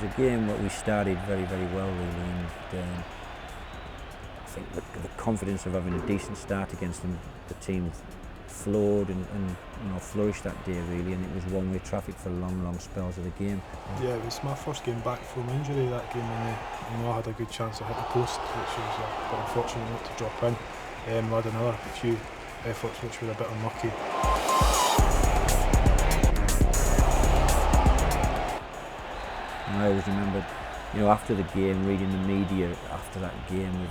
a game that we started very, very well, really, and I think the confidence of having a decent start against them, the team flowed and flourished that day, really, and it was one-way traffic for long spells of the game. Yeah, it was my first game back from injury that game, and I had a good chance to hit the post, which was a bit unfortunate not to drop in. We had another few efforts which were a bit unlucky. I always remember, after the game, reading the media after that game,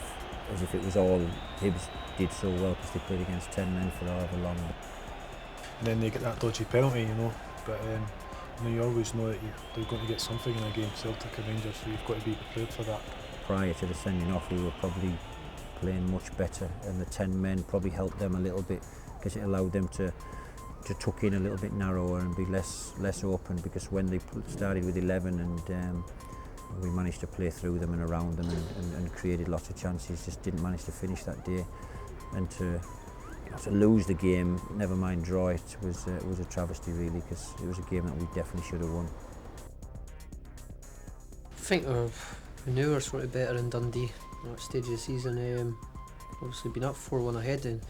as if it was all Hibs did so well because they played against 10 men for however long. And then they get that dodgy penalty, but you always know that they're going to get something in a game, Celtic and Rangers, so you've got to be prepared for that. Prior to the sending off, we were probably playing much better, and the 10 men probably helped them a little bit because it allowed them to tuck in a little bit narrower and be less open, because when they started with 11 and we managed to play through them and around them and created lots of chances, just didn't manage to finish that day. And to lose the game, never mind draw it, was a travesty, really, because it was a game that we definitely should have won. I think we knew we were sort of better in Dundee at that stage of the season. Obviously been up 4-1 ahead and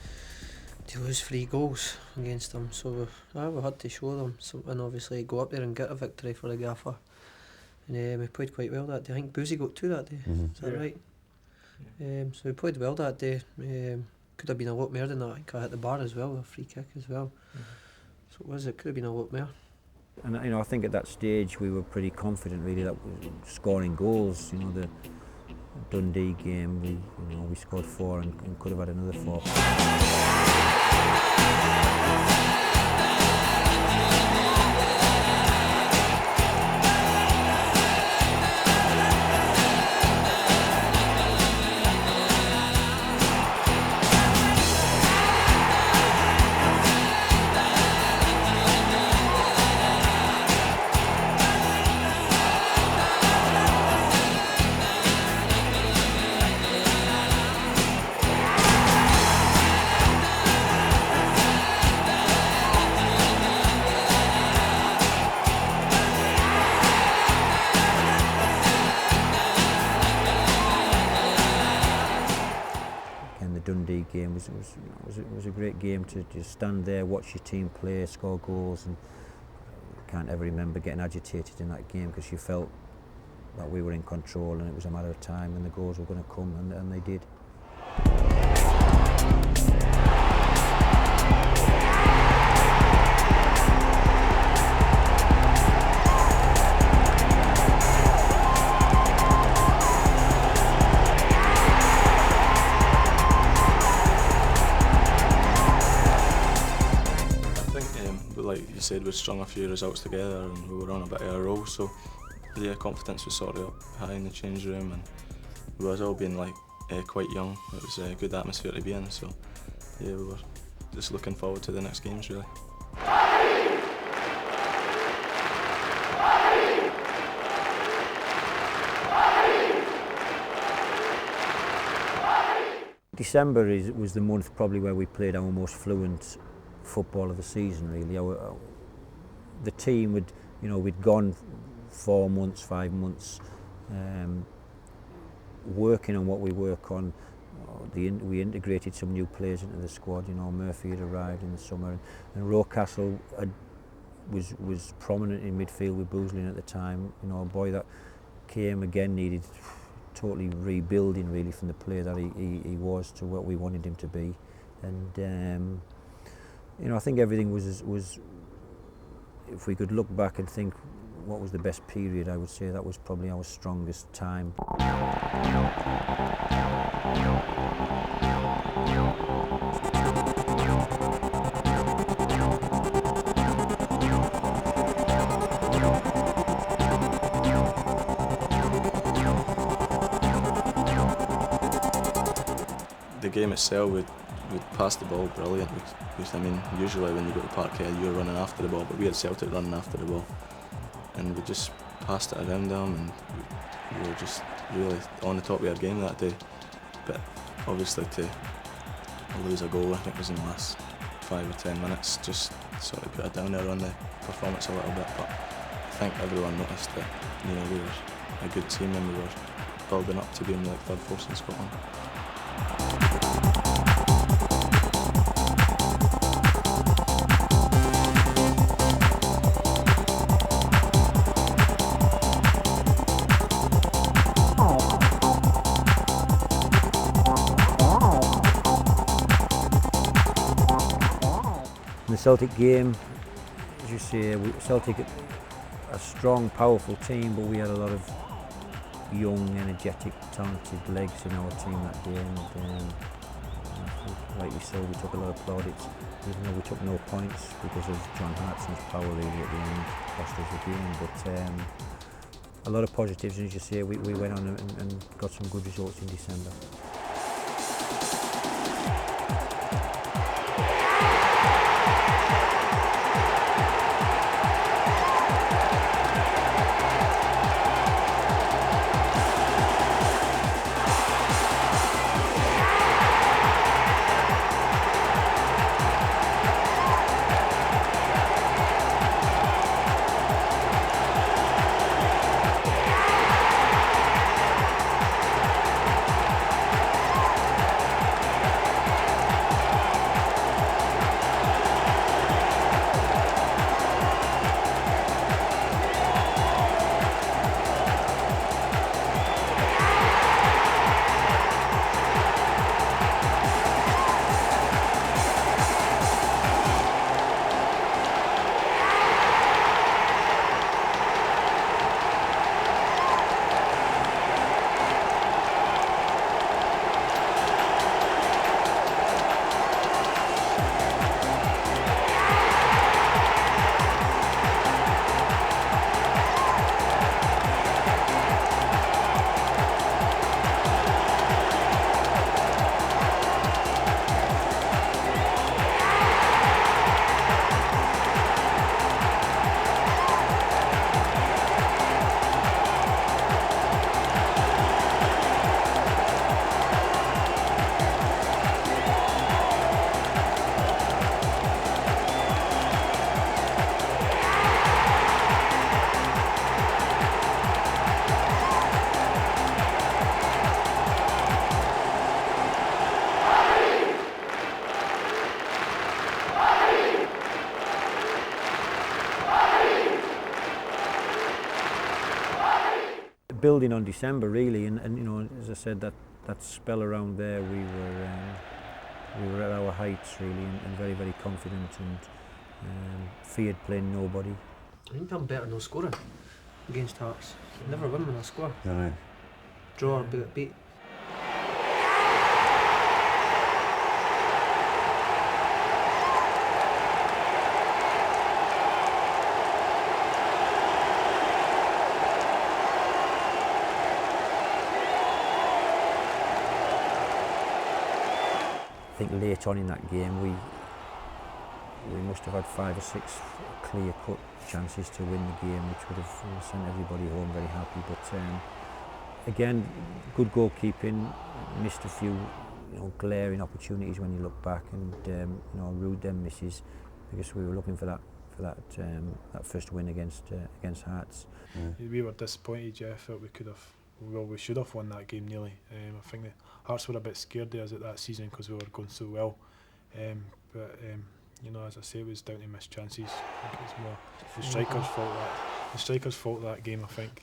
to lose 3 goals against them, so we had to show them something, and obviously go up there and get a victory for the gaffer. And we played quite well that day. I think Boozy got 2 that day, is that right? Yeah. So we played well that day. Could have been a lot more than that. I think I hit the bar as well, a free kick as well. So it could have been a lot more. And I think at that stage we were pretty confident, really, that we were scoring goals. The Dundee game, we scored 4 and could have had another 4. Dundee game was a great game to just stand there, watch your team play, score goals, and I can't ever remember getting agitated in that game because you felt that we were in control and it was a matter of time and the goals were going to come, and they did. Like you said, we'd strung a few results together and we were on a bit of a roll, so the confidence was sort of up high in the change room, and we was all being quite young. It was a good atmosphere to be in, so yeah, we were just looking forward to the next games, really. December was the month probably where we played our most fluent football of the season, really. The team we'd gone 4 months, 5 months working on what we work on. We integrated some new players into the squad. Murphy had arrived in the summer, and Rocastle was prominent in midfield with Boozlin at the time. A boy that came again needed totally rebuilding, really, from the player that he was to what we wanted him to be. And I think everything was, if we could look back and think what was the best period, I would say that was probably our strongest time. The game itself, we'd pass the ball brilliant. Usually when you go to Parkhead you're running after the ball, but we had Celtic running after the ball, and we just passed it around them, and we were just really on the top of our game that day. But obviously to lose a goal, I think it was in the last 5 or 10 minutes, just sort of put a downer on the performance a little bit. But I think everyone noticed that we were a good team, and we were building up to being like third force in Scotland. In the Celtic game, as you say, Celtic a strong, powerful team, but we had a lot of young, energetic, talented legs in our team that day, and I think, rightly so, we took a lot of plaudits, even though we took no points because of John Hartson's power really at the end, cost us the game. But a lot of positives, and as you say, we went on and got some good results in December. Building on December really, and you know, as I said, that spell around there, we were at our heights really, and very, very confident, and feared playing nobody. I think I'm better no scoring against Hearts. I never win when I score. Aye. Draw or beat. I think late on in that game we must have had 5 or 6 clear-cut chances to win the game, which would have sent everybody home very happy. But again, good goalkeeping, missed a few glaring opportunities when you look back, and ruled them misses because we were looking for that first win against Hearts. Yeah. We were disappointed. I felt we should have won that game nearly. I think the Hearts were a bit scared of us at that season because we were going so well. But as I say, it was down to missed chances. I think it's more the strikers' fault that game. I think.